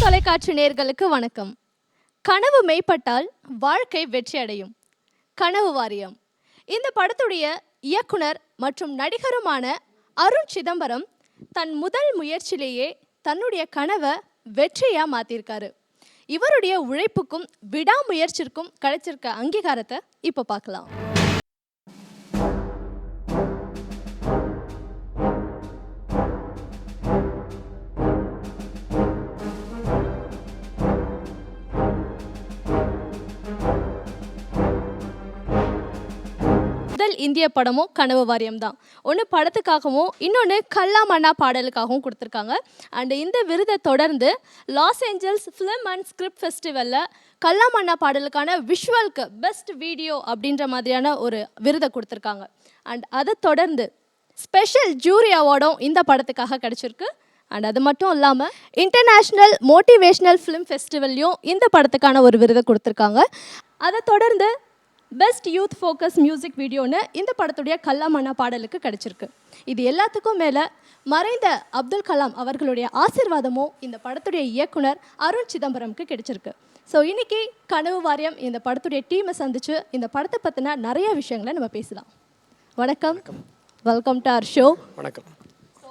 தொலைக்காட்சி நேயர்களுக்கு வணக்கம். கனவு மெய்ப்பட்டால் வாழ்க்கை வெற்றி அடையும். கனவு வாரியம். இந்த படத்துடைய இயக்குனர் மற்றும் நடிகருமான அருண் சிதம்பரம் தன் முதல் முயற்சியிலேயே தன்னுடைய கனவை வெற்றியா மாத்திருக்காரு. இவருடைய உழைப்புக்கும் விடாமுயற்சிக்கும் கிடைச்சிருக்க அங்கீகாரத்தை இப்போ பார்க்கலாம். இந்திய படமும் கனவு வாரியம் தான். ஒன்று படத்துக்காகவும் இன்னொன்று கல்லா மன்னா பாடலுக்காகவும் கொடுத்துருக்காங்க. அண்ட் இந்த விருதை தொடர்ந்து Los Angeles film and script ஃபெஸ்டிவலில் கல்லா மன்னா பாடலுக்கான விஷுவலுக்கு பெஸ்ட் வீடியோ அப்படின்ற மாதிரியான ஒரு விருதை கொடுத்துருக்காங்க. அண்ட் அதை தொடர்ந்து ஸ்பெஷல் ஜூரி அவார்டும் இந்த படத்துக்காக கிடச்சிருக்கு. அண்ட் அது மட்டும் இல்லாமல் இன்டர்நேஷ்னல் மோட்டிவேஷ்னல் ஃபிலிம் ஃபெஸ்டிவல்லையும் இந்த படத்துக்கான ஒரு விருதை கொடுத்துருக்காங்க. அதை தொடர்ந்து பெஸ்ட் யூத் ஃபோக்கஸ் மியூசிக் வீடியோன்னு இந்த படத்துடைய கல்லா மன்னா பாடலுக்கு கிடச்சிருக்கு. இது எல்லாத்துக்கும் மேலே மறைந்த அப்துல் கலாம் அவர்களுடைய ஆசீர்வாதமும் இந்த படத்துடைய இயக்குனர் அருண் சிதம்பரம்க்கு கிடைச்சிருக்கு. ஸோ இன்றைக்கி கனவு வாரியம் இந்த படத்துடைய டீமை சந்தித்து இந்த படத்தை பற்றின நிறைய விஷயங்களை நம்ம பேசலாம். வணக்கம், வெல்கம் டு அவர் ஷோ. வணக்கம். ஸோ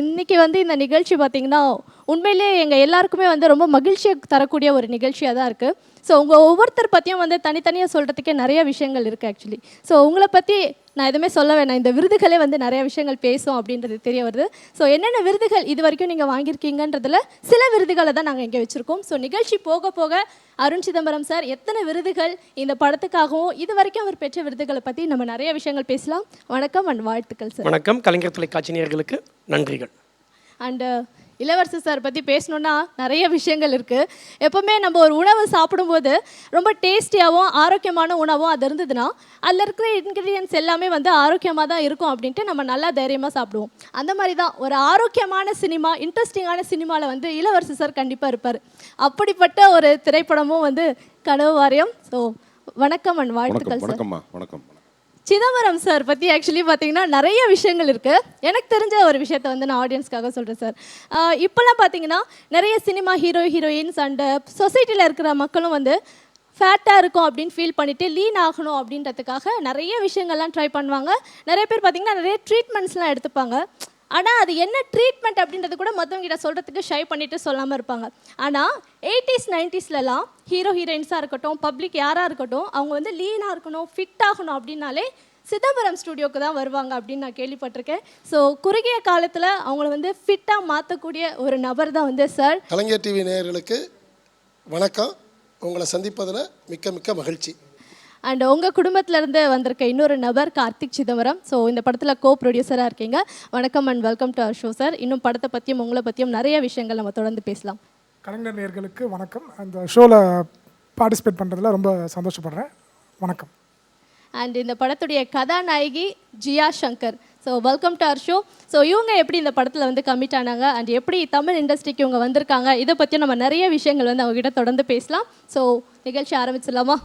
இன்றைக்கி இந்த நிகழ்ச்சி பார்த்திங்கன்னா உண்மையிலே எங்கள் எல்லாருக்குமே ரொம்ப மகிழ்ச்சியை தரக்கூடிய ஒரு நிகழ்ச்சியாக தான் இருக்குது. ஸோ உங்கள் ஒவ்வொருத்தர் பற்றியும் தனித்தனியாக சொல்கிறதுக்கே நிறைய விஷயங்கள் இருக்குது ஆக்சுவலி. ஸோ உங்களை பற்றி நான் எதுவுமே சொல்ல வேணாம், இந்த விருதுகளே நிறைய விஷயங்கள் பேசும் அப்படின்றது தெரிய வருது. ஸோ என்னென்ன விருதுகள் இது வரைக்கும் நீங்கள் வாங்கியிருக்கீங்கன்றதில் சில விருதுகளை தான் நாங்கள் இங்கே வச்சுருக்கோம். ஸோ நிகழ்ச்சி போக போக அருண் சிதம்பரம் சார் எத்தனை விருதுகள் இந்த படத்துக்காகவும் இது வரைக்கும் அவர் பெற்ற விருதுகளை பற்றி நம்ம நிறைய விஷயங்கள் பேசலாம். வணக்கம் அண்ட் வாழ்த்துக்கள் சார். வணக்கம். கலைஞர் தொலைக்காட்சி நேயர்களுக்கு நன்றிகள். அண்டு இளவரசு சார் பற்றி பேசணுன்னா நிறைய விஷயங்கள் இருக்குது. எப்போவுமே நம்ம ஒரு உணவு சாப்பிடும்போது ரொம்ப டேஸ்டியாகவும் ஆரோக்கியமான உணவும் அது இருந்ததுன்னா அதில் இருக்கிற இன்க்ரீடியன்ஸ் எல்லாமே ஆரோக்கியமாக தான் இருக்கும் அப்படின்ட்டு நம்ம நல்லா தைரியமாக சாப்பிடுவோம். அந்த மாதிரி தான் ஒரு ஆரோக்கியமான சினிமா, இன்ட்ரெஸ்டிங்கான சினிமாவில் இளவரசு சார் கண்டிப்பாக இருப்பார். அப்படிப்பட்ட ஒரு திரைப்படமும் கனவு வாரியம். ஸோ வணக்கம் அண்ட் வாழ்த்துக்கள் சார். வணக்கம். சிதம்பரம் சார் பற்றி ஆக்சுவலி பார்த்தீங்கன்னா நிறைய விஷயங்கள் இருக்குது. எனக்கு தெரிஞ்ச ஒரு விஷயத்தை நான் ஆடியன்ஸ்க்காக சொல்கிறேன் சார். இப்போல்லாம் பார்த்தீங்கன்னா நிறைய சினிமா ஹீரோயின்ஸ் அண்டு சொசைட்டியில் இருக்கிற மக்களும் ஃபேட்டாக இருக்கும் அப்படின்னு ஃபீல் பண்ணிவிட்டு லீன் ஆகணும் அப்படின்றதுக்காக நிறைய விஷயங்கள்லாம் ட்ரை பண்ணுவாங்க. நிறைய பேர் பார்த்திங்கன்னா நிறைய ட்ரீட்மெண்ட்ஸ்லாம் எடுத்துப்பாங்க. ஆனால் அது என்ன ட்ரீட்மெண்ட் அப்படின்றது கூட மற்றவங்கிட்ட சொல்கிறதுக்கு ஷை பண்ணிவிட்டு சொல்லாமல் இருப்பாங்க. ஆனால் 80s 90sலலாம் ஹீரோயின்ஸாக இருக்கட்டும், பப்ளிக் யாராக இருக்கட்டும், அவங்க லீனாக இருக்கணும், ஃபிட் ஆகணும் அப்படின்னாலே சிதம்பரம் ஸ்டுடியோவுக்கு தான் வருவாங்க அப்படின்னு நான் கேள்விப்பட்டிருக்கேன். ஸோ குறுகிய காலத்தில் அவங்கள ஃபிட்டாக மாற்றக்கூடிய ஒரு நபர் தான் சார். கலைஞர் டிவி நேயர்களுக்கு வணக்கம். உங்களை சந்திப்பதில் மிக்க மகிழ்ச்சி. அண்ட் உங்கள் குடும்பத்திலேருந்து வந்திருக்க இன்னொரு நபர் கார்த்திக் சிதம்பரம். ஸோ இந்த படத்தில் கோ ப்ரொடியூசராக இருக்கீங்க. வணக்கம் and welcome to our show sir. இன்னும் படத்தை பற்றியும் உங்களை பற்றியும் நிறைய விஷயங்கள் நம்ம தொடர்ந்து பேசலாம். கலைஞர் நேயர்களுக்கு வணக்கம். அந்த ஷோவில் பார்ட்டிசிபேட் பண்ணுறதுல ரொம்ப சந்தோஷப்படுறேன். வணக்கம். அண்ட் இந்த படத்துடைய கதாநாயகி Jiya Shankar. So welcome to our show. So இவங்க எப்படி இந்த படத்தில் கமிட் ஆனாங்க அண்ட் எப்படி தமிழ் இண்டஸ்ட்ரிக்கு இவங்க வந்திருக்காங்க, இதை பற்றியும் நம்ம நிறைய விஷயங்கள் அவங்ககிட்ட தொடர்ந்து பேசலாம். ஸோ நிகழ்ச்சி ஆரம்பிச்சிடலாமா?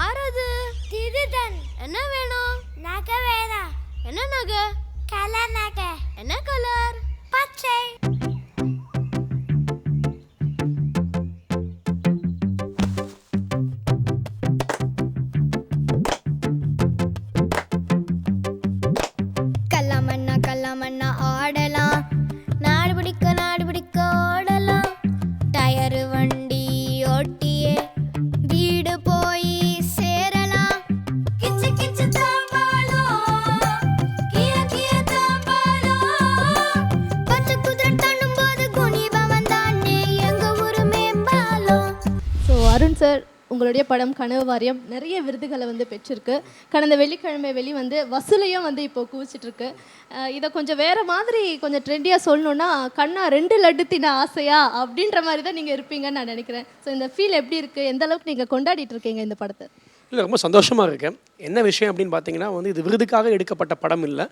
ஆறது திருடன். என்ன வேணும்? நகை வேணும். என்ன நகை? கலர் நகை. என்ன கலர்? பச்சை. கல்லாமண்ணா ஆடலாம், நாடு பிடிக்க ஓடலாம், டயரு வண்டி ஓட்டியே வீடு போய் சேரலாம், கிச்சு கிச்சு தாம்பாலம், கிய தாம்பாலம், பச்சை குதிரை தண்ணும் போது குனிபவன் தானே எங்க ஊரு மேம்பாலம். ஸோ அருண் சார், உங்களுடைய படம் கனவு வாரியம் நிறைய விருதுகளை பெற்றிருக்கு. கடந்த வெள்ளிக்கிழமை வசூலையும் இப்போ குவிச்சிட்ருக்கு. இதை கொஞ்சம் வேறு மாதிரி கொஞ்சம் ட்ரெண்டியாக சொல்லணுன்னா கண்ணா 2 லட்டு தின ஆசையா அப்படின்ற மாதிரி தான் நீங்கள் இருப்பீங்கன்னு நான் நினைக்கிறேன். ஸோ இந்த ஃபீல் எப்படி இருக்குது? எந்த அளவுக்கு நீங்கள் கொண்டாடிட்டு இருக்கீங்க இந்த படத்தை? இல்லை, ரொம்ப சந்தோஷமாக இருக்கேன். என்ன விஷயம் அப்படின்னு பார்த்தீங்கன்னா இது விருதுக்காக எடுக்கப்பட்ட படம் இல்லை.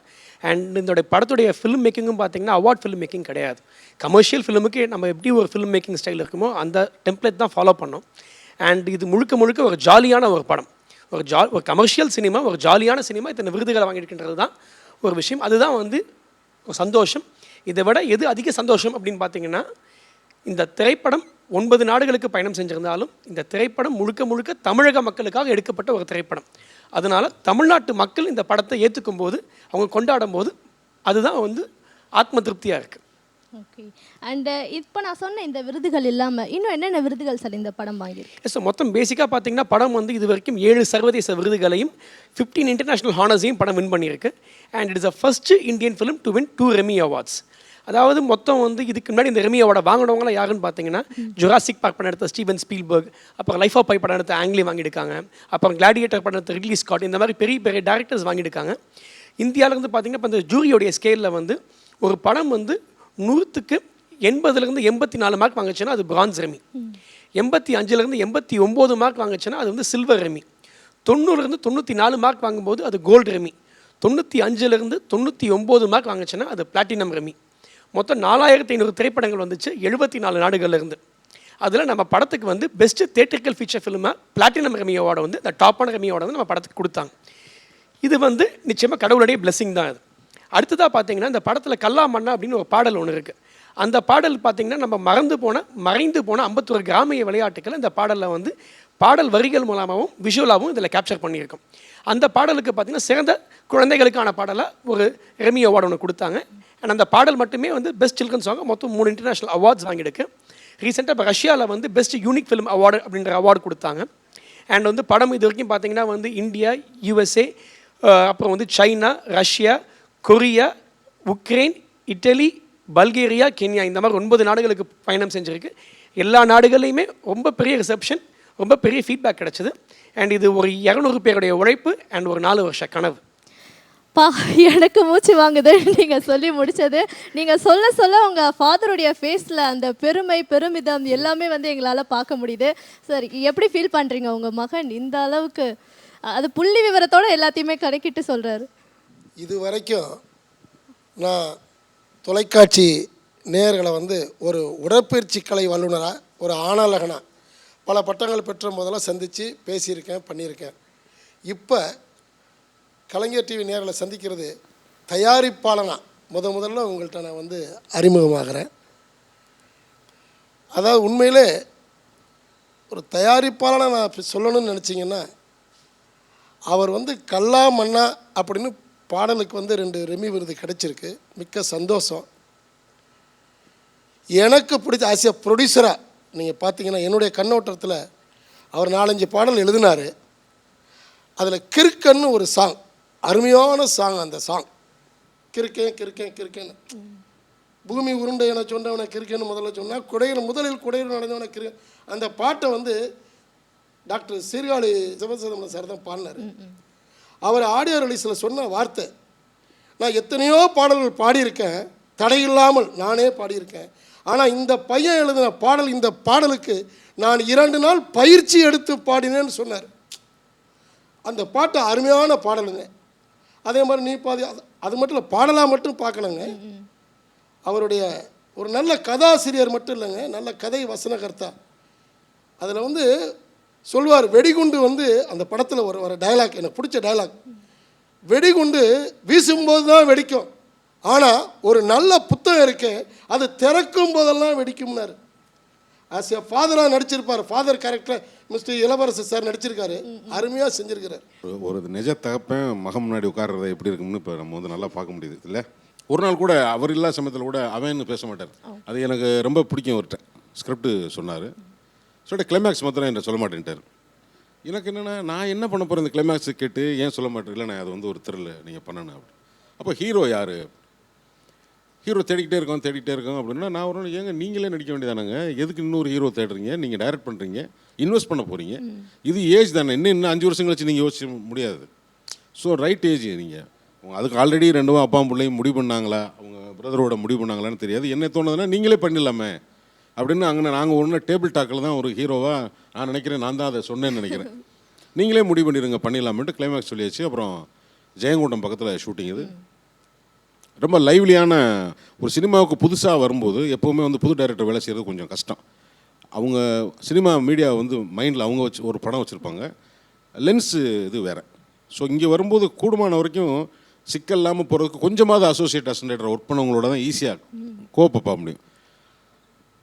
அண்ட் இந்த படத்துடைய ஃபிலிம் மேக்கிங்கும் பார்த்தீங்கன்னா அவார்ட் ஃபிலிம் மேக்கிங் கிடையாது. கமர்ஷியல் ஃபிலிமுக்கு நம்ம எப்படி ஒரு ஃபிலிம் மேக்கிங் ஸ்டைல் இருக்குமோ அந்த டெம்ப்ளேட் தான் ஃபாலோ பண்ணோம். அண்ட் இது முழுக்க ஒரு ஜாலியான ஒரு படம், ஒரு கமர்ஷியல் சினிமா, ஒரு ஜாலியான சினிமா. இத்தனை விருதுகளை வாங்கியிருக்கின்றது தான் ஒரு விஷயம். அதுதான் ஒரு சந்தோஷம். இதை விட எது அதிக சந்தோஷம் அப்படின்னு பார்த்தீங்கன்னா இந்த திரைப்படம் 9 நாடுகளுக்கு பயணம் செஞ்சிருந்தாலும் இந்த திரைப்படம் முழுக்க முழுக்க தமிழக மக்களுக்காக எடுக்கப்பட்ட ஒரு திரைப்படம். அதனால் தமிழ்நாட்டு மக்கள் இந்த படத்தை ஏற்றுக்கும் போது, அவங்க கொண்டாடும் போது அதுதான் வந்து ஆத்ம திருப்தியாக இருக்குது. ஓகே. அண்ட் இப்போ நான் சொன்ன இந்த விருதுகள் இல்லாமல் இன்னும் என்னென்ன விருதுகள் சார் இந்த படம் வாங்கியிருக்கு? ஸோ மொத்தம் பேசிக்காக பார்த்தீங்கன்னா படம் வந்து இது வரைக்கும் 7 சர்வதேச விருதுகளையும் 15 இன்டர்நேஷ்னல் ஹானர்ஸையும் படம் வின் பண்ணியிருக்கு. And it is a first Indian film to win 2 Remi awards. அதாவது மொத்தம் வந்து இதுக்கு முன்னாடி இந்த ரெமி அவார்டை வாங்கினவங்களாம் யாருன்னு பார்த்தீங்கன்னா, ஜுராசிக் பார்க் படம் எடுத்த ஸ்டீவன் ஸ்பீல்பர்க், அப்புறம் லைஃப் ஆஃப் பை படம் எடுத்த ஆங்லி வாங்கியிருக்காங்க, அப்புறம் கிளாடியேட்டர் படம் எடுத்த ரிட்லி ஸ்காட், இந்த மாதிரி பெரிய பெரிய டேரக்டர்ஸ் வாங்கியிருக்காங்க. இந்தியாவிலேருந்து பார்த்தீங்கன்னா இப்போ இந்த ஜூரியோடைய ஸ்கேலில் வந்து ஒரு படம் வந்து 100க்கு 80லேருந்து 84 மார்க் வாங்குச்சுன்னா அது பிரான்ஸ் ரெமி, 85லேருந்து 89 மார்க் வாங்குச்சுன்னா அது வந்து சில்வர் ரெமி, 90லேருந்து 94 மார்க் வாங்கும்போது அது கோல்டு ரெமி, 95லேருந்து 99 மார்க் வாங்குச்சுன்னா அது பிளாட்டினம் ரெமி. மொத்தம் 4500 திரைப்படங்கள் வந்துச்சு 74 நாடுகள்லேருந்து. அதில் நம்ம படத்துக்கு வந்து பெஸ்ட்டு தியேட்ரிக்கல் ஃபீச்சர் ஃபிலிமாக பிளாட்டினம் ரெமி அவார்டை வந்து இந்த டாப்பான ரெமி அவார்டை வந்து நம்ம படத்துக்கு கொடுத்தாங்க. இது வந்து நிச்சயமாக கடவுளுடைய பிளெஸிங் தான். அது அடுத்ததாக பார்த்தீங்கன்னா இந்த படத்தில் கல்லா மன்னா அப்படின்னு ஒரு பாடல் ஒன்று இருக்குது. அந்த பாடல் பார்த்திங்கன்னா நம்ம மறைந்து போன 51 கிராமிய விளையாட்டுக்களை இந்த பாடலில் வந்து பாடல் வரிகள் மூலமாகவும் விஷுவலாகவும் இதில் கேப்சர் பண்ணியிருக்கோம். அந்த பாடலுக்கு பார்த்திங்கன்னா சிறந்த குழந்தைகளுக்கான பாடலாக ஒரு ரெமி அவார்டு ஒன்று கொடுத்தாங்க. அண்ட் அந்த பாடல் மட்டுமே வந்து பெஸ்ட் சில்ட்ரன் சாங் மொத்தம் 3 இன்டர்நேஷ்னல் அவார்ட்ஸ் வாங்கியிருக்கு. ரீசெண்டாக இப்போ ரஷ்யாவில் வந்து பெஸ்ட் யூனிக் ஃபிலிம் அவார்டு அப்படின்ற அவார்டு கொடுத்தாங்க. அண்ட் வந்து படம் இது வரைக்கும் பார்த்திங்கன்னா வந்து இந்தியா, USA, அப்புறம் வந்து China, Russia, Korea, Ukraine, Italy, Bulgaria, Kenya, இந்த மாதிரி 9 நாடுகளுக்கு பயணம் செஞ்சுருக்கு. எல்லா நாடுகள்லையுமே ரொம்ப பெரிய ரிசப்ஷன், ரொம்ப பெரிய ஃபீட்பேக் கிடச்சிது. அண்ட் இது ஒரு 200 பேருடைய உழைப்பு அண்ட் ஒரு 4 வருஷ கனவு. எனக்கு மூச்சு வாங்குது நீங்கள் சொல்லி முடித்தது. நீங்கள் சொல்ல சொல்ல உங்கள் ஃபாதருடைய ஃபேஸில் அந்த பெருமிதம் எல்லாமே வந்து எங்களால் பார்க்க முடியுது. சார், எப்படி ஃபீல் பண்ணுறீங்க உங்கள் மகன் இந்த அளவுக்கு அது புள்ளி விவரத்தோடு எல்லாத்தையுமே கணக்கிட்டு சொல்கிறாரு? இது வரைக்கும் நான் தொலைக்காட்சி நேயர்களை வந்து ஒரு உடற்பயிற்சி கலை வல்லுநராக, ஒரு ஆணாளகனாக பல பட்டங்கள் பெற்ற முதல்ல சந்தித்து பேசியிருக்கேன், பண்ணியிருக்கேன். இப்போ கலைஞர் டிவி நேர்களை சந்திக்கிறது தயாரிப்பாளனா முதல்ல உங்கள்கிட்ட நான் வந்து அறிமுகமாகிறேன். அதாவது உண்மையிலே ஒரு தயாரிப்பாளனை நான் சொல்லணும்னு நினச்சிங்கன்னா, அவர் வந்து கல்லா மன்னா அப்படின்னு பாடலுக்கு வந்து 2 ரெமி விருது கிடைச்சிருக்கு. மிக்க சந்தோஷம். எனக்கு பிடிச்ச ஆசியா ப்ரொடியூசராக நீங்கள் பார்த்தீங்கன்னா என்னுடைய கண்ணோட்டத்தில் அவர் 4-5 பாடல் எழுதினார். அதில் கிறுக்கன்னு ஒரு சாங், அருமையான சாங். அந்த சாங் கிறுக்கேன்னு பூமி உருண்டை என சொன்னவனை கிறுக்கேன்னு முதல்ல சொன்னால் முதலில் குடையில் நடந்தவனை அந்த பாட்டை வந்து டாக்டர் சீர்காழி சிவசிதம்பரம் சார் தான் பாடினார். அவர் ஆடியோ ரிலீஸில் சொன்ன வார்த்தை, நான் எத்தனையோ பாடல்கள் பாடியிருக்கேன், தடையில்லாமல் நானே பாடியிருக்கேன். ஆனால் இந்த பையன் எழுதின பாடல், இந்த பாடலுக்கு நான் 2 நாள் பயிற்சி எடுத்து பாடினேன்னு சொன்னார். அந்த பாட்டு அருமையான பாடலுங்க. அதே மாதிரி நீ பாதி அது மட்டும் இல்லை, பாடலாக மட்டும் பார்க்கணுங்க. அவருடைய ஒரு நல்ல கதாசிரியர் மட்டும் இல்லைங்க, நல்ல கதை வசனகர்த்தா. அதில் வந்து சொல்வார், வெடிகுண்டு வந்து அந்த படத்தில் வர டயலாக் எனக்கு பிடிச்ச டயலாக், வெடிகுண்டு வீசும்போது தான் வெடிக்கும், ஆனால் ஒரு நல்ல புத்தகம் இருக்கு அது திறக்கும் போதெல்லாம் வெடிக்கும்னார். ஆஸ் எ ஃபாதராக நடிச்சிருப்பார். ஃபாதர் கேரக்டர் மிஸ்டர் இளவரசர் சார் நடிச்சிருக்காரு, அருமையாக செஞ்சுருக்கிறார். ஒரு நிஜ தகப்பன் மகன் முன்னாடி உட்கார்றது எப்படி இருக்கும்னு இப்போ நம்ம வந்து நல்லா பார்க்க முடியுது இல்லை. ஒரு நாள் கூட அவர் இல்லாத சமயத்தில் கூட அவன்னு பேச மாட்டார். அது எனக்கு ரொம்ப பிடிக்கும். அவர்கிட்ட ஸ்கிரிப்ட் சொன்னார், சொல்லிட்டு கிளைமேக்ஸ் மாத்திரம் என்ன சொல்ல மாட்டேன்ட்டார். எனக்கு என்னென்னா, நான் என்ன பண்ண போகிறேன் இந்த கிளைமேக்ஸு கேட்டு ஏன் சொல்ல மாட்டேன்? இல்லை, நான் அது வந்து ஒரு த்ரில் நீங்கள் பண்ணணும் அப்படி. அப்போ ஹீரோ யார்? ஹீரோ தேடிக்கிட்டே இருக்கோம் அப்படின்னா, நான் ஒரு ஏங்க நீங்களே நடிக்க வேண்டியதானாங்க, எதுக்கு இன்னொரு ஹீரோ தேடுறீங்க? நீங்கள் டைரக்ட் பண்ணுறீங்க, இன்வெஸ்ட் பண்ண போகிறீங்க, இது ஏஜ் தானே, இன்னும் 5 வருஷம் கழிச்சு நீங்கள் யோசிக்க முடியாது. ஸோ ரைட் ஏஜ் நீங்கள். அதுக்கு ஆல்ரெடி 2 அப்பா பிள்ளையும் முடிவு பண்ணாங்களா, அவங்க பிரதரோட முடிவு பண்ணாங்களான்னு தெரியாது. என்ன தோணுதுன்னா நீங்களே பண்ணிடலாமே அப்படின்னு. அங்கே நாங்கள் ஒன்று டேபிள் டாக்கில் தான் ஒரு ஹீரோவாக நான் நினைக்கிறேன், நான் தான் அதை சொன்னேன்னு நினைக்கிறேன். நீங்களே முடிவு பண்ணிடுங்க, பண்ணிடலாமேட்டு கிளைமேக்ஸ் சொல்லியாச்சு. அப்புறம் ஜெயங்கொண்டம் பக்கத்தில் ஷூட்டிங். இது ரொம்ப லைவ்லியான ஒரு சினிமாவுக்கு புதுசாக வரும்போது எப்போவுமே வந்து புது டைரக்டர் வேலை செய்கிறது கொஞ்சம் கஷ்டம். அவங்க சினிமா மீடியா வந்து மைண்டில் அவங்க வச்சு ஒரு படம் வச்சுருப்பாங்க, லென்ஸு இது வேறு. ஸோ இங்கே வரும்போது கூடுமான வரைக்கும் சிக்கல் இல்லாமல் போகிறதுக்கு கொஞ்சமாவது அசோசியேட் அசிஸ்டன்ட் ஒர்க் பண்ணவங்களோட தான் ஈஸியாக கோப்பை பார்க்க முடியும்.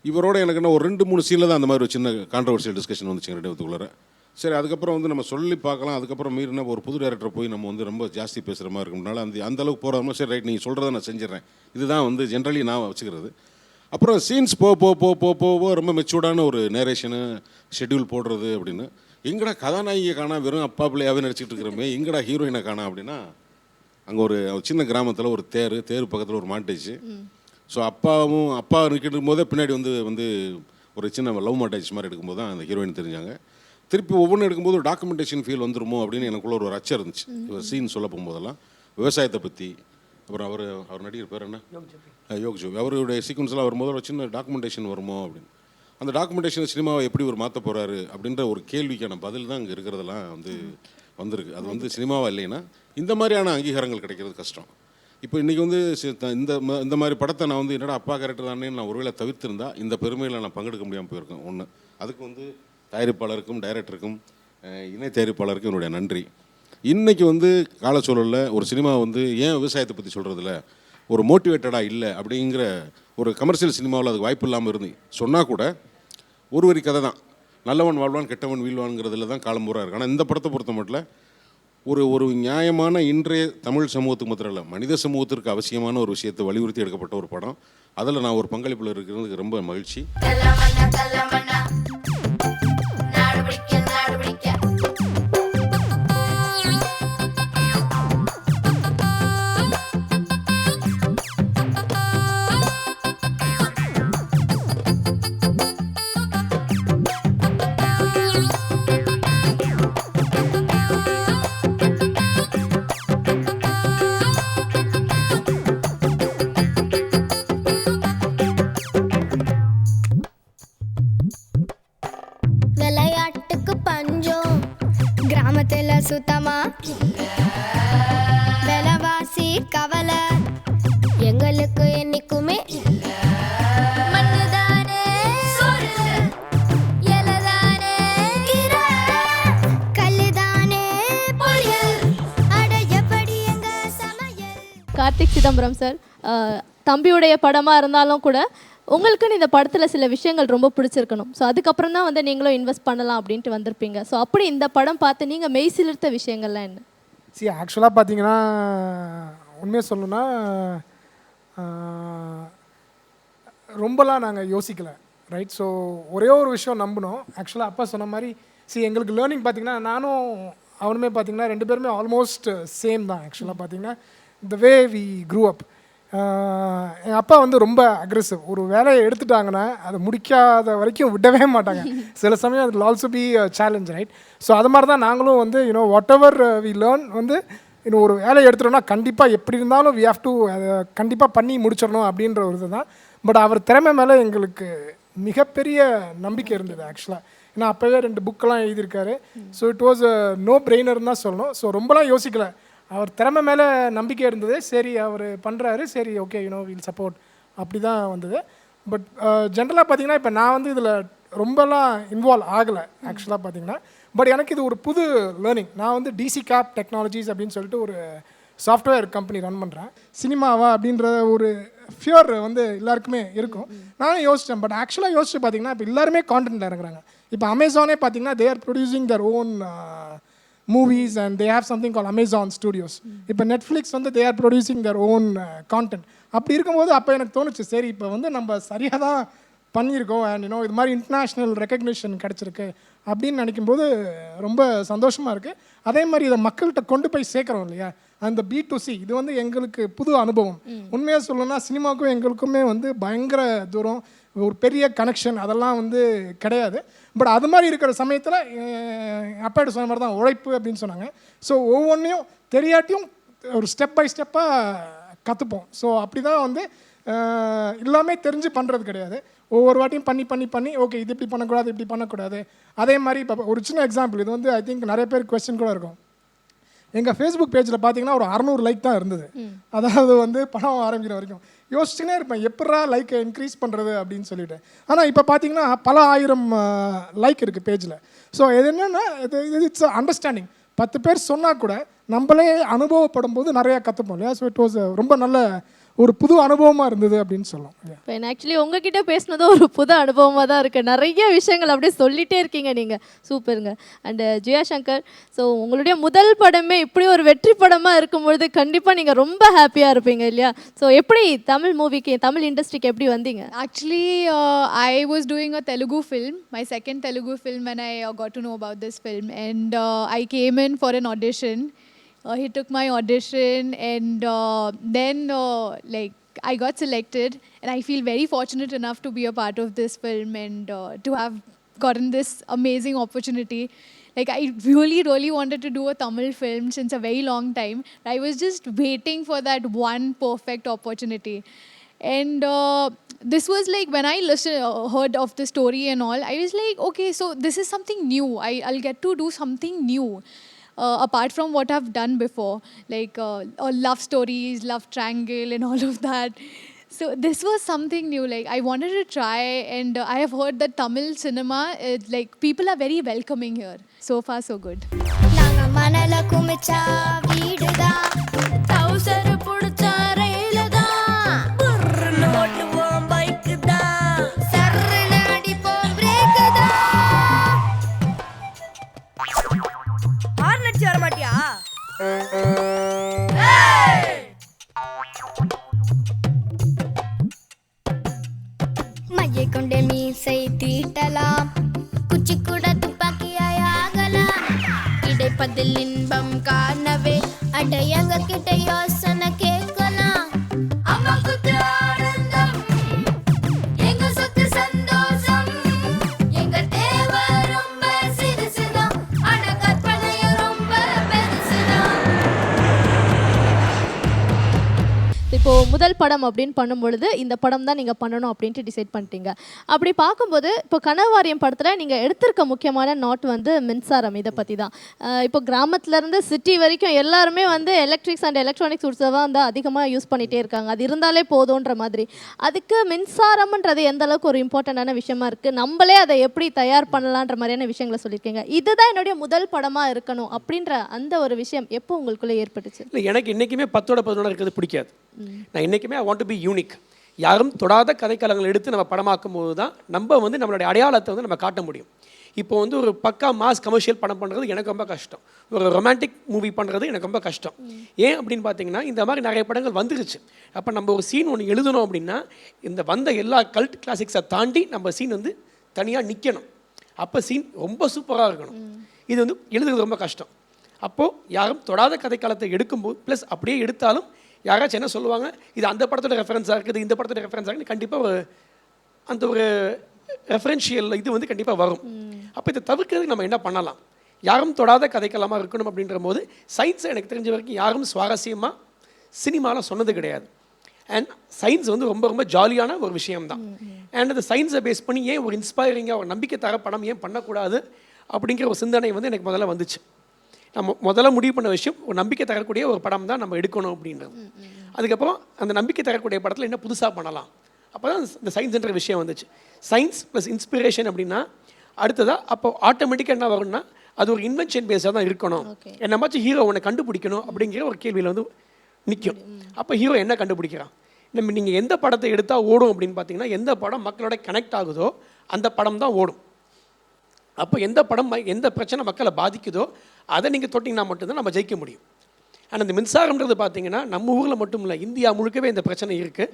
இவரோட எனக்கு என்ன ஒரு 2-3 சீனில் தான் அந்த மாதிரி ஒரு சின்ன கான்ட்ரவர்சியல் டிஸ்கஷன் வந்துச்சு ரெண்டு பேத்துக்குள்ளார. சரி, அதுக்கப்புறம் வந்து நம்ம சொல்லி பார்க்கலாம். அதுக்கப்புறம் மீறினா ஒரு புது டேரக்டர் போய் நம்ம வந்து ரொம்ப ஜாஸ்தி பேசுகிற மாதிரி இருக்கும்னால அந்த அளவுக்கு போகாமல் சரி ரைட் நீங்கள் சொல்கிறத நான் செஞ்சிடறேன். இதுதான் வந்து ஜென்ரலி நான் வச்சுக்கிறது. அப்புறம் சீன்ஸ் போக ரொம்ப மெச்சூர்டான ஒரு நேரேஷனு ஷெட்யூல் போடுறது அப்படின்னு. எங்கடா கதாநாயகியை காணா, வெறும் அப்பா பிள்ளையாவே நடிச்சிட்டு இருக்கிறோமே, எங்கடா ஹீரோயினை காணா அப்படின்னா, அங்கே ஒரு சின்ன கிராமத்தில் ஒரு தேர் பக்கத்தில் ஒரு மாட்டேஜ். ஸோ அப்பா நிற்கிட்டு போதே பின்னாடி வந்து ஒரு சின்ன லவ் மாட்டேஜ் மாதிரி எடுக்கும்போது தான் அந்த ஹீரோயின் தெரிஞ்சாங்க. திருப்பி ஒவ்வொன்றும் எடுக்கும்போது ஒரு டாக்குமெண்டேஷன் ஃபீல் வந்துருமோ அப்படின்னு எனக்குள்ள ஒரு அச்சம் இருந்துச்சு. சீன் சொல்ல போகும்போதெல்லாம் விவசாயத்தை பற்றி, அப்புறம் அவர் நடிகர் பேர் என்ன, யோக் ஜோவி, அவருடைய சீக்வன்ஸ்லாம் வரும்போது ஒரு சின்ன டாக்குமெண்டேஷன் வருமோ அப்படின்னு. அந்த டாக்குமெண்டேஷன் சினிமாவை எப்படி ஒரு மாற்ற போகிறாரு அப்படின்ற ஒரு கேள்விக்கான பதில் தான் இங்கே இருக்கிறதெல்லாம் வந்திருக்கு. அது வந்து சினிமாவா இல்லைன்னா இந்த மாதிரியான அங்கீகாரங்கள் கிடைக்கிறது கஷ்டம். இப்போ இன்றைக்கி வந்து இந்த மாதிரி படத்தை நான் வந்து என்னடா அப்பா கேரக்டர் தானே நான் ஒருவேளை தவிர்த்திருந்தா இந்த பெருமையில் நான் பங்கெடுக்க முடியாமல் போயிருக்கேன். ஒன்று, அதுக்கு வந்து தயாரிப்பாளருக்கும் டைரக்டருக்கும் இணை தயாரிப்பாளருக்கும் என்னுடைய நன்றி. இன்றைக்கி வந்து காலச்சூழலில் ஒரு சினிமா வந்து ஏன் விவசாயத்தை பற்றி சொல்கிறதில்ல, ஒரு மோட்டிவேட்டடாக இல்லை அப்படிங்கிற ஒரு கமர்ஷியல் சினிமாவில் அதுக்கு வாய்ப்பு இல்லாமல் இருந்து சொன்னால் கூட ஒரு வரி கதை தான், நல்லவன் வாழ்வான் கெட்டவன் வீழ்வான்ங்கிறதுல தான் காலம் பூரா இருக்குது. ஆனால் இந்த படத்தை பொறுத்த மட்டும் ஒரு நியாயமான இன்றைய தமிழ் சமூகத்துக்கு மாத்திரம் இல்லை, மனித சமூகத்திற்கு அவசியமான ஒரு விஷயத்தை வலியுறுத்தி எடுக்கப்பட்ட ஒரு படம். அதில் நான் ஒரு பங்களிப்பில் இருக்கிறதுக்கு ரொம்ப மகிழ்ச்சி. விளையாட்டுக்கு பஞ்சம் கிராமத்துல சுத்தமா, விலைவாசி கவலை எங்களுக்கு என்னைக்குமே மண்ணுதானே சோறு, இலைதானே கீரை, கல்லுதானே பொரியல், அட எப்படி எங்க சமையல். கார்த்திக் சிதம்பரம் சார், தம்பியுடைய படமாக இருந்தாலும் கூட உங்களுக்குன்னு இந்த படத்தில் சில விஷயங்கள் ரொம்ப பிடிச்சிருக்கணும். ஸோ அதுக்கப்புறம் தான் வந்து நீங்களும் இன்வெஸ்ட் பண்ணலாம் அப்படின்ட்டு வந்திருப்பீங்க. ஸோ அப்படி இந்த படம் பார்த்து நீங்கள் மெய் சிலிர்த்த விஷயங்கள்லாம் என்ன? ஆக்சுவலாக பார்த்தீங்கன்னா உண்மையாக சொல்லணும்னா ரொம்பலாம் நாங்கள் யோசிக்கலை, ரைட். ஸோ ஒரே ஒரு விஷயம் நம்பினோம். ஆக்சுவலாக அப்பா சொன்ன மாதிரி எங்களுக்கு லேர்னிங் பார்த்தீங்கன்னா நானும் அவனுமே பார்த்தீங்கன்னா 2 பேருமே ஆல்மோஸ்ட் சேம் தான். ஆக்சுவலாக பார்த்தீங்கன்னா த வே வி க்ரூ அப். எங்கள் அப்பா வந்து ரொம்ப அக்ரெசிவ். ஒரு வேலையை எடுத்துட்டாங்கன்னா அதை முடிக்காத வரைக்கும் விடவே மாட்டாங்க. சில சமயம் அது also be challenge, right. So அது மாதிரி தான் நாங்களும் வந்து வாட் எவர் வி லேர்ன் வந்து இன்னும் ஒரு வேலையை எடுத்துட்டோம்னா கண்டிப்பாக எப்படி இருந்தாலும் வி ஹேவ் டு அதை கண்டிப்பாக பண்ணி முடிச்சிடணும் அப்படின்ற ஒரு இது தான். பட் அவர் திறமை மேலே எங்களுக்கு மிகப்பெரிய நம்பிக்கை இருந்தது ஆக்சுவலாக. ஏன்னா அப்போவே 2 புக்கெல்லாம் எழுதியிருக்காரு. ஸோ இட் வாஸ் நோ பிரெய்னர்னு தான் சொல்லணும். ஸோ ரொம்பலாம் யோசிக்கலை, அவர் திறமை மேலே நம்பிக்கை இருந்தது. சரி அவர் பண்ணுறாரு, சரி ஓகே வில் சப்போர்ட், அப்படி தான் வந்தது. பட் ஜென்ரலாக பார்த்தீங்கன்னா இப்போ நான் வந்து இதில் ரொம்பலாம் இன்வால்வ் ஆகலை ஆக்சுவலாக பார்த்தீங்கன்னா. பட் எனக்கு இது ஒரு புது லேர்னிங். நான் வந்து டிசி கேப் டெக்னாலஜிஸ் அப்படின்னு சொல்லிட்டு ஒரு சாஃப்ட்வேர் கம்பெனி ரன் பண்ணுறேன். சினிமாவா அப்படின்ற ஒரு ஃபியர் வந்து எல்லாருக்குமே இருக்கும். நானும் யோசித்தேன். பட் ஆக்சுவலாக யோசிச்சு பார்த்தீங்கன்னா இப்போ எல்லாருமே கான்டென்ட்டில் இறங்குறாங்க. இப்போ அமேசானே பார்த்தீங்கன்னா they are producing their own movies and they have something called Amazon Studios. இப்போ நெட்ஃப்ளிக்ஸ் வந்து they are producing their own content. அப்படி இருக்கும்போது அப்போ எனக்கு தோணுச்சு, சரி இப்போ வந்து நம்ம சரியாக தான் பண்ணியிருக்கோம் அண்ட் இது மாதிரி இன்டர்நேஷ்னல் ரெக்கக்னிஷன் கிடச்சிருக்கு அப்படின்னு நினைக்கும்போது ரொம்ப சந்தோஷமாக இருக்குது. அதே மாதிரி இதை மக்கள்கிட்ட கொண்டு போய் சேர்க்குறோம் இல்லையா, அந்த B2C இது வந்து எங்களுக்கு புது அனுபவம். உண்மையாக சொல்லணும்னா சினிமாவுக்கும் எங்களுக்குமே வந்து பயங்கர தூரம், ஒரு பெரிய கனெக்ஷன் அதெல்லாம் வந்து கிடையாது. பட் அது மாதிரி இருக்கிற சமயத்தில் அப்பாட்ட சொன்ன மாதிரி தான் உழைப்பு அப்படின்னு சொன்னாங்க. ஸோ ஒவ்வொன்றையும் தெரியாட்டியும் ஒரு ஸ்டெப் பை ஸ்டெப்பாக கற்றுப்போம். ஸோ அப்படி தான் வந்து எல்லாமே தெரிஞ்சு பண்ணுறது கிடையாது. ஒவ்வொரு வாட்டியும் பண்ணி ஓகே இது இப்படி பண்ணக்கூடாது, இப்படி பண்ணக்கூடாது. அதே மாதிரி இப்போ ஒரு சின்ன எக்ஸாம்பிள், இது வந்து ஐ திங்க் நிறைய பேர் கொஸ்டின் கூட இருக்கும். எங்கள் ஃபேஸ்புக் பேஜில் பார்த்தீங்கன்னா ஒரு 600 லைக் தான் இருந்தது. அதாவது வந்து படம் ஆரம்பிக்கிற வரைக்கும் யோசிச்சுனே இருப்பேன் எப்படா லைக்கை இன்க்ரீஸ் பண்ணுறது அப்படின்னு சொல்லிட்டு. ஆனால் இப்போ பார்த்தீங்கன்னா பல 1000 லைக் இருக்குது பேஜில். ஸோ இது என்னென்னா இட்ஸ் அண்டர்ஸ்டாண்டிங். 10 பேர் சொன்னால் கூட நம்மளே அனுபவப்படும் போது நிறையா கற்றுப்போம் இல்லையா. ஸோ இட் வாஸ் ரொம்ப நல்ல ஒரு புது அனுபவமாக இருந்தது அப்படின்னு சொல்லலாம். இப்போ ஆக்சுவலி உங்ககிட்ட பேசினதும் ஒரு புது அனுபவமாக தான் இருக்குது. நிறைய விஷயங்கள் அப்படியே சொல்லிகிட்டே இருக்கீங்க நீங்கள். சூப்பருங்க. அண்டு ஜெயா சங்கர், ஸோ உங்களுடைய முதல் படமே இப்படி ஒரு வெற்றி படமாக இருக்கும்பொழுது கண்டிப்பாக நீங்கள் ரொம்ப ஹாப்பியாக இருப்பீங்க இல்லையா? ஸோ எப்படி தமிழ் மூவிக்கு, தமிழ் இண்டஸ்ட்ரிக்கு எப்படி வந்தீங்க? Actually, I was doing a Telugu film, my second Telugu film, when I got to know about this film. And I came in for an audition. He took my audition, and then like I got selected, and I feel very fortunate enough to be a part of this film and to have gotten this amazing opportunity. Like I really wanted to do a Tamil film since a very long time. I was just waiting for that one perfect opportunity. And this was like when I heard of the story and all, I was like, okay, so this is something new. I'll get to do something new. Apart from what I've done before, like love stories, love triangle and all of that. So this was something new. Like I wanted to try, and I have heard that Tamil cinema, like people are very welcoming here. So far so good. நாங்க மணல குமிச்சா வீடுதான், டவுசர் புடிச்சா ரயிலுதான், புர்ருன்னு ஓட்டுவோம் பைக்குதான், சர்ருன்னு அடிப்போம் பிரேக்குதான். Horn அடிச்சு வர மாட்டியா? மையை கொண்டே மீசை தீட்டலாம், குச்சி கூட துப்பாக்கியாய் ஆகலாம், கிடைப்பதில் இன்பம் காணவே அடையங்க கிட்ட யோசனை கேட்கலாம். அம்மா குத்து ஆனந்தம், எங்க சொத்து சந்தோஷம், எங்க தேவை ரொம்ப சிறுசுதான், ஆனா கற்பனையும் ரொம்ப பெருசுதான். இப்போ முதல் படம் அப்படின்னு பண்ணும்பொழுது இந்த படம் தான் நீங்கள் பண்ணணும் அப்படின்ட்டு டிசைட் பண்ணிட்டீங்க. அப்படி பார்க்கும்போது இப்போ கனவாரியம் படத்தில் நீங்கள் எடுத்திருக்க முக்கியமான நாட் வந்து மின்சாரம். இதை பற்றி தான் இப்போ கிராமத்துலேருந்து சிட்டி வரைக்கும் எல்லாருமே வந்து எலக்ட்ரிக்ஸ் அண்ட் எலக்ட்ரானிக்ஸ் உட்ஸை தான் வந்து அதிகமாக யூஸ் பண்ணிகிட்டே இருக்காங்க. அது இருந்தாலே போதுன்ற மாதிரி. அதுக்கு மின்சாரம்ன்றது எந்த அளவுக்கு ஒரு இம்பார்ட்டண்ட்டான விஷயமா இருக்குது, நம்மளே அதை எப்படி தயார் பண்ணலான்ற மாதிரியான விஷயங்களை சொல்லியிருக்கீங்க. இதுதான் என்னுடைய முதல் படமாக இருக்கணும் அப்படின்ற அந்த ஒரு விஷயம் எப்போ உங்களுக்குள்ளே ஏற்பட்டுச்சு? இல்லை, எனக்கு என்றைக்குமே 10 இருக்கிறது பிடிக்காது. நான் என்றைக்குமே I want to be unique. யாரும் தொடாத கதைக்களங்கள் எடுத்து நம்ம படமாக்கும் போது தான் நம்ம வந்து நம்மளுடைய அடையாளத்தை வந்து நம்ம காட்ட முடியும். இப்போ வந்து ஒரு பக்கா மாஸ் கமர்ஷியல் படம் பண்ணுறது எனக்கு ரொம்ப கஷ்டம். ஒரு ரொமான்டிக் மூவி பண்ணுறது எனக்கு ரொம்ப கஷ்டம். ஏன் அப்படின்னு பார்த்தீங்கன்னா இந்த மாதிரி நிறைய படங்கள் வந்துருச்சு. அப்போ நம்ம ஒரு சீன் ஒன்று எழுதணும் அப்படின்னா இந்த வந்த எல்லா கல்ட் கிளாசிக்ஸை தாண்டி நம்ம சீன் வந்து தனியாக நிற்கணும். அப்போ சீன் ரொம்ப சூப்பராக இருக்கணும். இது வந்து எழுதுறது ரொம்ப கஷ்டம். அப்போது யாரும் தொடாத கதைக்காலத்தை எடுக்கும்போது ப்ளஸ் அப்படியே எடுத்தாலும் யாராச்சும் என்ன சொல்லுவாங்க, இது அந்த படத்தோட ரெஃபரன்ஸாக இருக்குது, இந்த படத்தோட ரெஃபரன்ஸாக இருக்குது, கண்டிப்பாக அந்த ஒரு ரெஃபரன்ஷியல் இது வந்து கண்டிப்பாக வரும். அப்போ இதை தவிர்க்கிறதுக்கு நம்ம என்ன பண்ணலாம்? யாரும் தொடாத கதைக்களமாக இருக்கணும் அப்படின்ற போது சயின்ஸை எனக்கு தெரிஞ்ச வரைக்கும் யாரும் சுவாரஸ்யமாக சினிமாவில் சொன்னது கிடையாது. அண்ட் சயின்ஸ் வந்து ரொம்ப ரொம்ப ஜாலியான ஒரு விஷயம்தான். அண்ட் அந்த சயின்ஸை பேஸ் பண்ணி ஏன் ஒரு இன்ஸ்பைரிங்காக ஒரு நம்பிக்கை தர படம் ஏன் பண்ணக்கூடாது அப்படிங்கிற ஒரு சிந்தனை வந்து எனக்கு முதல்ல வந்துச்சு. நம்ம முதல்ல முடிவு பண்ண விஷயம் ஒரு நம்பிக்கை தரக்கூடிய ஒரு படம் தான் நம்ம எடுக்கணும் அப்படின்றது. அதுக்கப்புறம் அந்த நம்பிக்கை தரக்கூடிய படத்தில் என்ன புதுசாக பண்ணலாம், அப்போ தான் இந்த சயின்ஸ்ன்ற விஷயம் வந்துச்சு. சயின்ஸ் ப்ளஸ் இன்ஸ்பிரேஷன் அப்படின்னா அடுத்ததாக அப்போ ஆட்டோமேட்டிக்காக என்ன வரும்னா அது ஒரு இன்வென்ஷன் பேஸாக தான் இருக்கணும். என்னமாச்சும் ஹீரோ ஒன்று கண்டுபிடிக்கணும் அப்படிங்கிற ஒரு கேள்வியில் வந்து நிற்கும். அப்போ ஹீரோ என்ன கண்டுபிடிக்கிறான்? நீங்கள் எந்த படத்தை எடுத்தால் ஓடும் அப்படின்னு பார்த்தீங்கன்னா எந்த படம் மக்களோட கனெக்ட் ஆகுதோ அந்த படம் தான் ஓடும். அப்போ எந்த படம் எந்த பிரச்சனை மக்களை பாதிக்குதோ அதை நீங்கள் தொட்டிங்கன்னா மட்டும்தான் நம்ம ஜெயிக்க முடியும். ஆனால் இந்த மின்சாரம்ன்றது பார்த்தீங்கன்னா நம்ம ஊரில் மட்டும் இல்லை, இந்தியா முழுக்கவே இந்த பிரச்சனை இருக்குது.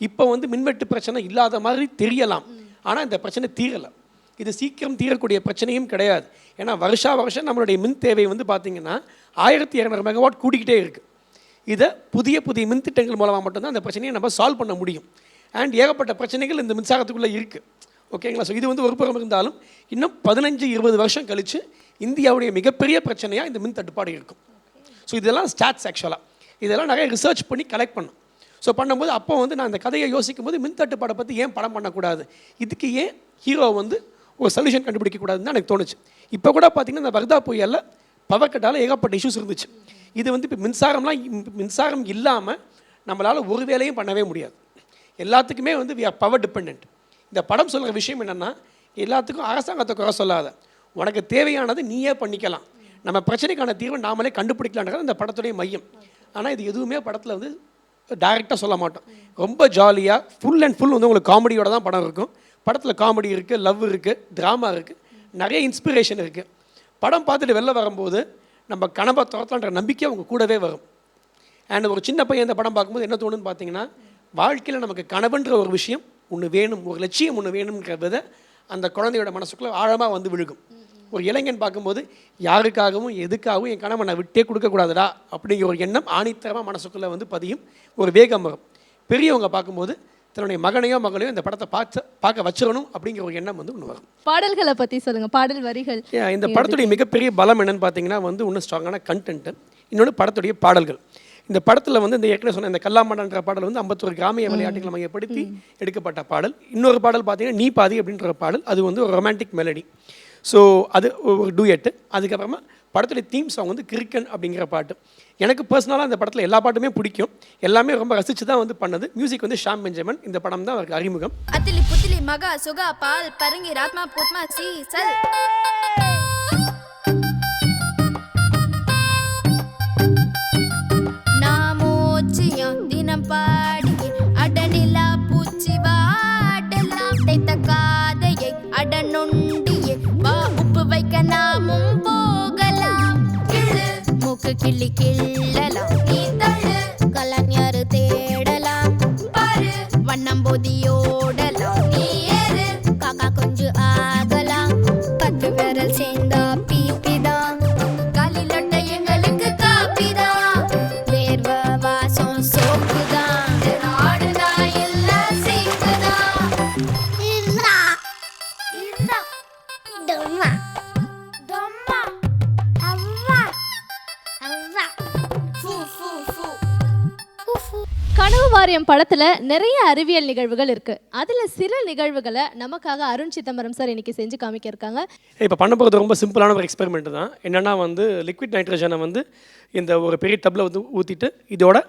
இப்போ வந்து மின்வெட்டு பிரச்சனை இல்லாத மாதிரி தெரியலாம், ஆனால் இந்த பிரச்சனை தீரலை. இது சீக்கிரம் தீரக்கூடிய பிரச்சனையும் கிடையாது. ஏன்னா வருஷம் நம்மளுடைய மின் தேவை வந்து பார்த்திங்கன்னா 1200 மெகாவாட் கூடிக்கிட்டே இருக்குது. இதை புதிய மின் திட்டங்கள் மூலமாக மட்டும்தான் அந்த பிரச்சனையை நம்ம சால்வ் பண்ண முடியும். அண்ட் ஏகப்பட்ட பிரச்சனைகள் இந்த மின்சாரத்துக்குள்ளே இருக்குது. ஓகேங்களா? ஸோ இது வந்து ஒரு புறம் இருந்தாலும் இன்னும் 15-20 வருஷம் கழித்து இந்தியாவுடைய மிகப்பெரிய பிரச்சனையாக இந்த மின் தட்டுப்பாடு இருக்கும். ஸோ இதெல்லாம் ஸ்டாட்ஸ் ஆக்சுவலாக இதெல்லாம் நிறைய ரிசர்ச் பண்ணி கலெக்ட் பண்ணும். ஸோ பண்ணும்போது அப்போ வந்து நான் இந்த கதையை யோசிக்கும் போது மின் தட்டுப்பாடை பற்றி ஏன் படம் பண்ணக்கூடாது, இதுக்கு ஏன் ஹீரோ வந்து ஒரு சொல்யூஷன் கண்டுபிடிக்கக்கூடாதுன்னு தான் எனக்கு தோணுச்சு. இப்போ கூட பார்த்திங்கன்னா இந்த வர்தா புயலில் பவர் கட்டால் ஏகப்பட்ட இஷ்யூஸ் இருந்துச்சு. இது வந்து இப்போ மின்சாரம் இல்லாமல் நம்மளால் ஒரு வேலையும் பண்ணவே முடியாது. எல்லாத்துக்குமே வந்து வி ஆர் பவர் டிபெண்ட். இந்த படம் சொல்கிற விஷயம் என்னென்னா எல்லாத்துக்கும் அரசாங்கத்தை குறை சொல்லாத, உனக்கு தேவையானது நீயே பண்ணிக்கலாம், நம்ம பிரச்சனைக்கான தீர்வை நாமளே கண்டுபிடிக்கலான்றது இந்த படத்துடைய மையம். ஆனால் இது எதுவுமே படத்தில் வந்து டைரெக்டாக சொல்ல மாட்டோம். ரொம்ப ஜாலியாக ஃபுல் அண்ட் ஃபுல் வந்து உங்களுக்கு காமெடியோட தான் படம் இருக்கும். படத்தில் காமெடி இருக்குது, லவ் இருக்குது, ட்ராமா இருக்குது, நிறைய இன்ஸ்பிரேஷன் இருக்குது. படம் பார்த்துட்டு வெளில வரும்போது நம்ம கனவை துரத்தலான்ற நம்பிக்கை அவங்க கூடவே வரும். அண்ட் ஒரு சின்ன பையன் இந்த படம் பார்க்கும்போது என்ன தோணுன்னு பார்த்தீங்கன்னா, வாழ்க்கையில் நமக்கு கனவுன்ற ஒரு விஷயம் ஒன்று வேணும், ஒரு லட்சியம் ஒன்று வேணுங்கிற வித அந்த குழந்தையோட மனசுக்குள்ளே ஆழமாக வந்து விழுகும். ஒரு இளைஞன் பார்க்கும்போது யாருக்காகவும் எதுக்காகவும் என் கனவை நான் விட்டே கொடுக்கக்கூடாதுடா அப்படிங்கிற ஒரு எண்ணம் ஆணித்தரமாக மனசுக்குள்ளே வந்து பதியும், ஒரு வேகம் வரும். பெரியவங்க பார்க்கும்போது தன்னுடைய மகனையோ மகளையோ இந்த படத்தை பார்க்க வச்சிடணும் அப்படிங்கிற ஒரு எண்ணம் வந்து ஒன்று வரும். பாடல்களை பற்றி சொல்லுங்கள், பாடல் வரிகள். இந்த படத்துடைய மிகப்பெரிய பலம் என்னன்னு பார்த்தீங்கன்னா வந்து இன்னும் ஸ்ட்ராங்கான கண்டென்ட்டு, இன்னொன்று படத்துடைய பாடல்கள். இந்த படத்தில் வந்து இந்த ஏற்கனவே சொன்ன இந்த கல்லாமடன்ற பாடல் வந்து 51 கிராமிய விளையாட்டுகளை மையப்படுத்தி எடுக்கப்பட்ட பாடல். இன்னொரு பாடல் பார்த்தீங்கன்னா நீ பாதி அப்படின்ற பாடல், அது வந்து ஒரு ரொமான்டிக் மெலடி. ஸோ அது ஒரு டூயட்டு. அதுக்கப்புறமா படத்துடைய தீம் சாங் வந்து கிரிக்கன் அப்படிங்கிற பாட்டு. எனக்கு பர்சனலாக அந்த படத்தில் எல்லா பாட்டுமே பிடிக்கும், எல்லாமே ரொம்ப ரசித்து தான் வந்து பண்ணது. மியூசிக் வந்து ஷாம் பெஞ்சமின். இந்த படம் தான் அவருக்கு அறிமுகம். அத்திலி புத்திலி மகா சுகா பால் பரங்கி ராத்மா புத்மா சீசல் நாமோச்சியா தினம் பாடியே அடனிலா பூச்சி வாடலாம் தைத்த காதையை அடனொண்டியே வா உப்பு வைக்க நாமும் போகலாம் கிள்ளு மூக்கு கிள்ளி கிள்ளலாம் நீ தள்ளு கலைஞர் தேடலாம் பாரு வண்ணம் போதியோடலாம் நீ ஏறு காக்கா கொஞ்சம் ஆகலாம் 10 விரல் சேர்ந்தா பீப்பிதான் காலிலொட்ட எங்களுக்கு காப்பிதான் வேர்வ வாசம் சோப்புதான் நாடுதா எல்லாம் சீக்குதான் இல்லா இல்லா டொம்மா டொம்மா அவ்வா அவ்வா ஃபூ ஃபூ ஃபூ கனவு வாரியம் படத்தில் நிறைய அறிவியல் நிகழ்வுகள் இருக்குது. அதில் சில நிகழ்வுகளை நமக்காக அருண் சிதம்பரம் சார் இன்னைக்கு செஞ்சு காமிக்க இருக்காங்க. இப்போ பண்ண போகிறது ரொம்ப சிம்பிளான ஒரு எக்ஸ்பெரிமெண்ட் தான். என்னென்னா வந்து லிக்விட் நைட்ரஜனை வந்து இந்த ஒரு பெரிய டப்பில் வந்து ஊற்றிட்டு இதோட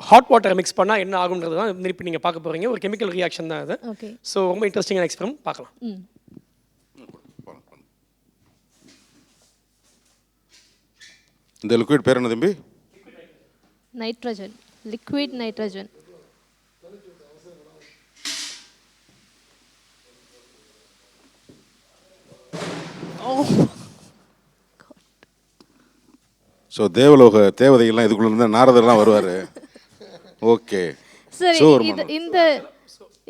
ஹாட் வாட்டரை மிக்ஸ் பண்ணால் என்ன ஆகுன்றது தான் இப்போ நீங்கள் பார்க்க போகிறீங்க. ஒரு கெமிக்கல் ரியாக்ஷன் தான் அது. ஓகே. ஸோ ரொம்ப இன்ட்ரெஸ்டிங்கான எக்ஸ்பெரிமெண்ட் பார்க்கலாம். இந்த லிக்விட் பேர் என்ன தம்பி? Nitrogen, liquid nitrogen. ஸோ தேவலோக தேவதைகள்லாம் இதுக்குள்ள இருந்தால் நாரதர்லாம் வருவார். ஓகே சரி,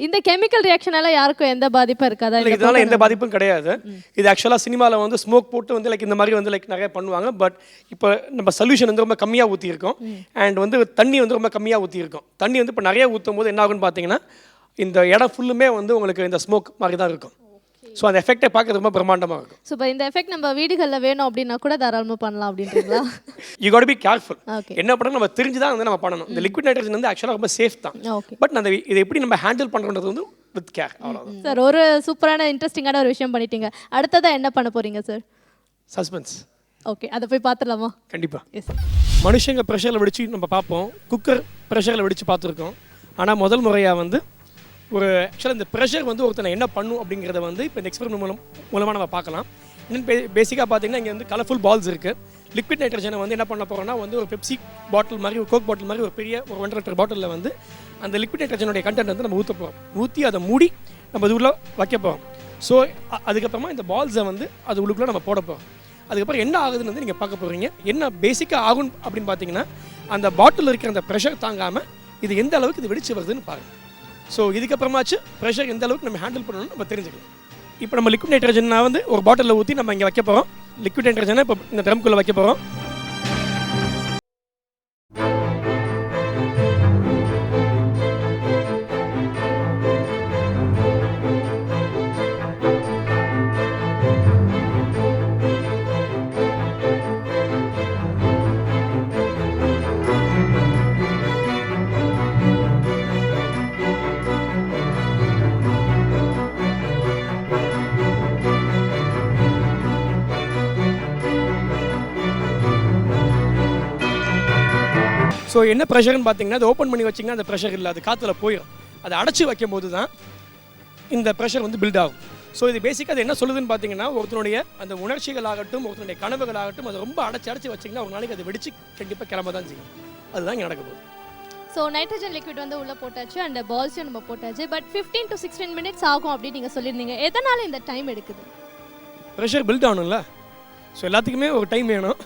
இந்த கெமிக்கல் ரியாக்ஷனால யாருக்கும் எந்த பாதிப்பும் இருக்காதா? இதனால எந்த பாதிப்பும் கிடையாது. இது ஆக்சுவலாக சினிமாவில் வந்து ஸ்மோக் போட்டு வந்து லைக் இந்த மாதிரி வந்து லைக் நிறைய பண்ணுவாங்க. பட் இப்போ நம்ம சொல்யூஷன் வந்து ரொம்ப கம்மியாக ஊற்றிருக்கோம். அண்ட் வந்து தண்ணி வந்து ரொம்ப கம்மியாக ஊற்றிருக்கோம். தண்ணி வந்து இப்போ நிறைய ஊற்றும் போது என்ன ஆகுன்னு பார்த்தீங்கன்னா இந்த இடம் ஃபுல்லுமே வந்து உங்களுக்கு இந்த ஸ்மோக் மாதிரி தான் இருக்கும். ஸோ அந்த எஃபெக்டை பார்க்க ரொம்ப பிரம்மாண்டமாக இருக்கும். ஸோ இப்போ இந்த எஃபெக்ட் நம்ம வீடுகளில் வேணும் அப்படின்னா கூட தாராளமாக பண்ணலாம் அப்படின்றீங்களா? You got be careful. Okay. என்ன பண்ணணும் நம்ம தெரிஞ்சு தான் வந்து நம்ம பண்ணணும். இந்த லிக்விட் நைட்ரஜன் வந்து ஆக்சுவலாக ரொம்ப சேஃப் தான். ஓகே. பட் அந்த இதை எப்படி நம்ம ஹேண்டில் பண்ணுறது வந்து வித் கேர், அவ்வளோதான். சார் ஒரு சூப்பரான இன்ட்ரெஸ்டிங்கான ஒரு விஷயம் பண்ணிட்டீங்க. அடுத்ததாக என்ன பண்ண போறீங்க சார்? சஸ்பென்ஸ். ஓகே, அதை போய் பார்த்துடலாமா? கண்டிப்பாக. எஸ். மனுஷங்க ப்ரெஷரில் வெடிச்சு நம்ம பார்ப்போம், குக்கர் ப்ரெஷரில் வெடிச்சு பார்த்துருக்கோம். ஆனால் முதல் முறையாக வந்து ஒரு ஆக்சுவலாக இந்த ப்ரெஷர் வந்து ஒருத்தனை என்ன பண்ணும் அப்படிங்கிறத வந்து இப்போ இந்த எக்ஸ்பெரிமெண்ட் மூலமாக நம்ம பார்க்கலாம். இன்னும் பேசிக்காக பார்த்தீங்கன்னா இங்கே வந்து கலர்ஃபுல் பால்ஸ் இருக்குது. லிக்விட் நைட்ரஜனை வந்து என்ன பண்ண போகிறோம்னா வந்து ஒரு பெப்சி பாட்டில் மாதிரி, ஒரு கோக் பாட்டில் மாதிரி ஒரு பெரிய ஒரு 1.5 லிட்டர் பாட்டிலில் வந்து அந்த லிக்விட் நைட்ரஜனுடைய கண்டென்ட் வந்து நம்ம ஊற்ற போகிறோம். ஊற்றி அதை மூடி நம்ம அது உள்ள வைக்க போகிறோம். ஸோ அதுக்கப்புறமா இந்த பால்ஸை வந்து அது உள்ளுக்குள்ளே நம்ம போட போகிறோம். அதுக்கப்புறம் என்ன ஆகுதுன்னு வந்து நீங்கள் பார்க்க போகிறீங்க. என்ன பேசிக்காக ஆகும் அப்படின்னு பார்த்தீங்கன்னா அந்த பாட்டில் இருக்கிற அந்த ப்ரெஷர் தாங்காமல் இது எந்த அளவுக்கு இது வெடிச்சு வருதுன்னு பாருங்கள். ஸோ இதுக்கப்புறமாச்சு ப்ரெஷர் எந்த அளவுக்கு நம்ம ஹேண்டில் பண்ணணும்னு நம்ம தெரிஞ்சுக்கலாம். இப்போ நம்ம லிக்விட் நைட்ரஜனை வந்து ஒரு பாட்டிலில் ஊற்றி நம்ம இங்கே வைக்க போகிறோம். லிக்விட் நைட்ரஜனை இப்போ இந்த ட்ரம்குள்ளே வைக்க போகிறோம். ஸோ என்ன ப்ரெஷர்னு பார்த்தீங்கன்னா அது ஓப்பன் பண்ணி வச்சிங்கன்னா அந்த ப்ரெஷர் இல்லை, அது காற்றுல போயிடும். அதை அடைச்சி வைக்கும் போது தான் இந்த ப்ரெஷர் வந்து பில்ட் ஆகும். ஸோ இது பேசிக்காக அது என்ன சொல்லுதுன்னு பார்த்தீங்கன்னா ஒருத்தனுடைய அந்த உணர்ச்சிகளாகட்டும் ஒருத்தனுடைய கனவுகளாகட்டும் அது ரொம்ப அடைச்சி வச்சிங்கன்னா ஒரு நாளைக்கு அது வெடிச்சு கண்டிப்பாக கிளம்ப தான் செய்யும். அதுதான் இங்கே நடக்க போகுது. ஸோ நைட்ரஜன் லிக்விட் வந்து உள்ளே போட்டாச்சு அண்ட் பால்ஸையும் நம்ம போட்டாச்சு. பட் 15 to 16 minutes ஆகும் அப்படின்னு நீங்கள் சொல்லியிருந்தீங்க. எதனால் இந்த டைம் எடுக்குது? Pressure build ஆகணும்ல. ஸோ எல்லாத்துக்குமே ஒரு டைம் வேணும்.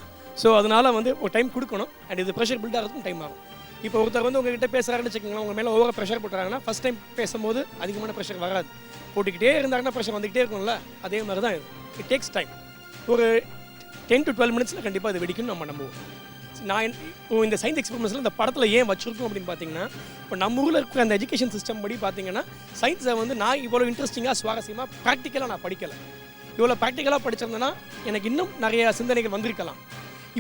ஸோ அதனால் வந்து ஒரு டைம் கொடுக்கணும். அண்ட் இது ப்ரெஷர் பில்ட் ஆகிறதுக்கும் டைம் ஆகும். இப்போ ஒருத்தர் வந்து உங்ககிட்ட பேசுகிறாருன்னு வச்சுக்கோங்களேன், உங்கள் மேலே ஓவர ப்ரெஷர் போட்டுறாங்கன்னா ஃபஸ்ட் டைம் பேசும்போது அதிகமான ப்ரெஷர் வராது. போட்டுக்கிட்டே இருந்தாங்கன்னா ப்ரெஷர் வந்துக்கிட்டே இருக்கும்ல, அதே மாதிரி தான் இது. It takes time. ஒரு 10 to 12 minutes கண்டிப்பாக அது வெடிக்கும்னு நம்ம நம்புவோம். நான் இப்போ இந்த சயின்ஸ் எக்ஸ்பெரிமெண்ட்ஸில் இந்த படத்தில் ஏன் வச்சுருக்கோம் அப்படின்னு பார்த்தீங்கன்னா, இப்போ நம்ம ஊரில் இருக்கிற அந்த எஜுகேஷன் சிஸ்டம் படி பார்த்தீங்கன்னா சயின்ஸை வந்து நான் இவ்வளோ இன்ட்ரெஸ்டிங்காக சுவாரஸ்யமாக ப்ராக்டிக்கலாக நான் படிக்கலை. இவ்வளோ ப்ராக்டிக்கலாக படிச்சிருந்தேன்னா எனக்கு இன்னும் நிறைய சிந்தனைகள் வந்திருக்கலாம்.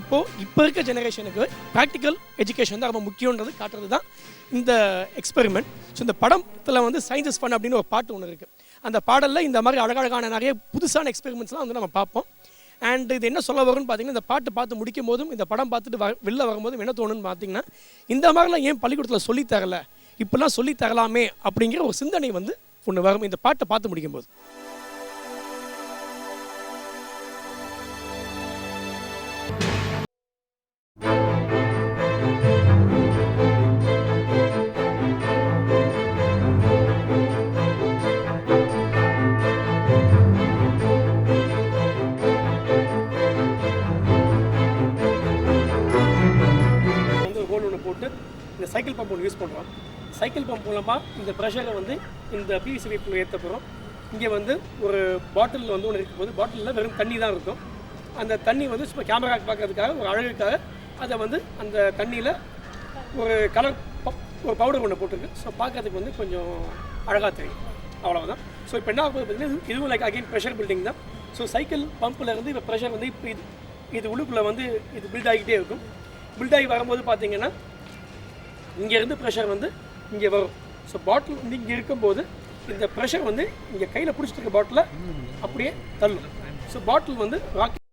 இப்போ இருக்க ஜெனரேஷனுக்கு ப்ராக்டிக்கல் எஜுகேஷன் தான் ரொம்ப முக்கியன்றது காட்டுறது தான் இந்த எக்ஸ்பெரிமெண்ட். ஸோ இந்த படத்தில் வந்து சயின்ஸ் இஸ் ஃபன் அப்படின்னு ஒரு பாட்டு ஒன்று இருக்குது. அந்த பாடலில் இந்த மாதிரி அழகழகான நிறைய புதுசான எக்ஸ்பெரிமெண்ட்ஸ்லாம் வந்து நம்ம பார்ப்போம். அண்ட் இது என்ன சொல்ல வரும்னு பார்த்தீங்கன்னா, இந்த பாட்டு பார்த்து முடிக்கும் போதும் இந்த படம் பார்த்துட்டு வெளில வரும்போதும் என்ன தோணுன்னு பார்த்தீங்கன்னா, இந்த மாதிரிலாம் ஏன் பள்ளிக்கூடத்தில் சொல்லித்தரல, இப்போல்லாம் சொல்லித்தரலாமே அப்படிங்கிற ஒரு சிந்தனை வந்து ஒன்று வரும் இந்த பாட்டை பார்த்து முடிக்கும்போது. போட்டு இந்த சைக்கிள் பம்ப் ஒன்று யூஸ் பண்ணுறோம். சைக்கிள் பம்ப் மூலமாக இந்த ப்ரெஷரை வந்து இந்த பிவிசி பைப்பில் ஏற்ற போகிறோம். இங்கே வந்து ஒரு பாட்டிலில் வந்து ஒன்று இருக்கும்போது பாட்டிலில் வெறும் தண்ணி தான் இருக்கும். அந்த தண்ணி வந்து சும்மா கேமரா பார்க்கறதுக்காக ஒரு அழகுக்காக அதை வந்து அந்த தண்ணியில் ஒரு கலர் ஒரு பவுடர் ஒன்று போட்டிருக்கு. ஸோ பார்க்கறதுக்கு வந்து கொஞ்சம் அழகாக தெரியும், அவ்வளோதான். ஸோ இப்போ என்ன ஆகுது பார்த்தீங்கன்னா, இதுவும் லைக் அகைன் ப்ரெஷர் பில்டிங் தான். ஸோ சைக்கிள் பம்பில் இருந்து இப்போ ப்ரெஷர் வந்து இப்போ இது உள்ளுக்குள்ளே வந்து இது பில்ட் ஆகிக்கிட்டே இருக்கும். பில்ட் ஆகி வரும்போது பார்த்தீங்கன்னா இங்கேருந்து ப்ரெஷர் வந்து இங்கே வரும். ஸோ பாட்டில் வந்து இங்கே இருக்கும்போது இந்த ப்ரெஷர் வந்து இங்கே கையில் பிடிச்சிட்டு இருக்க பாட்டிலை அப்படியே தள்ளும். ஸோ பாட்டில் வந்து ராக்கெட்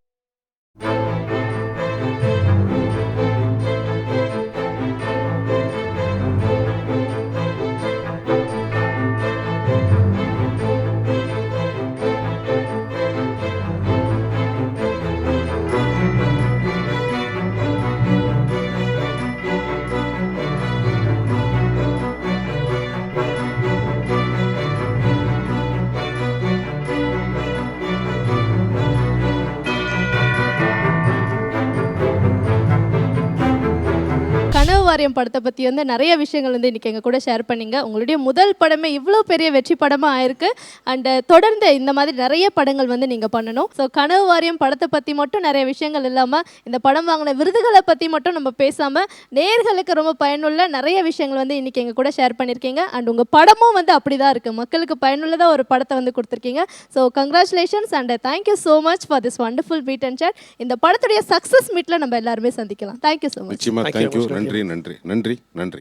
கனவு வாரியம் படத்தை பற்றி வந்து நிறைய விஷயங்கள் வந்து இன்றைக்கி எங்கள் கூட ஷேர் பண்ணிங்க. உங்களுடைய முதல் படமே இவ்வளோ பெரிய வெற்றி படமாக ஆயிருக்கு. அண்டு தொடர்ந்து இந்த மாதிரி நிறைய படங்கள் வந்து நீங்கள் பண்ணணும். ஸோ கனவு வாரியம் படத்தை பற்றி மட்டும் நிறைய விஷயங்கள் இல்லாமல் இந்த படம் வாங்கின விருதுகளை பற்றி மட்டும் நம்ம பேசாமல் நேயர்களுக்கு ரொம்ப பயனுள்ள நிறைய விஷயங்கள் வந்து இன்றைக்கி எங்கள் கூட ஷேர் பண்ணியிருக்கீங்க. அண்ட் உங்கள் படமும் வந்து அப்படி தான் இருக்குது, மக்களுக்கு பயனுள்ளதாக ஒரு படத்தை வந்து கொடுத்துருக்கீங்க. So congratulations and thank you so much for this wonderful meet and chat. இந்த படத்துடைய சக்ஸஸ் மீட்டில் நம்ம எல்லாருமே சந்திக்கலாம். Thank you so much. நிச்சயமாக தேங்க்யூ. நன்றி நன்றி நன்றி நன்றி.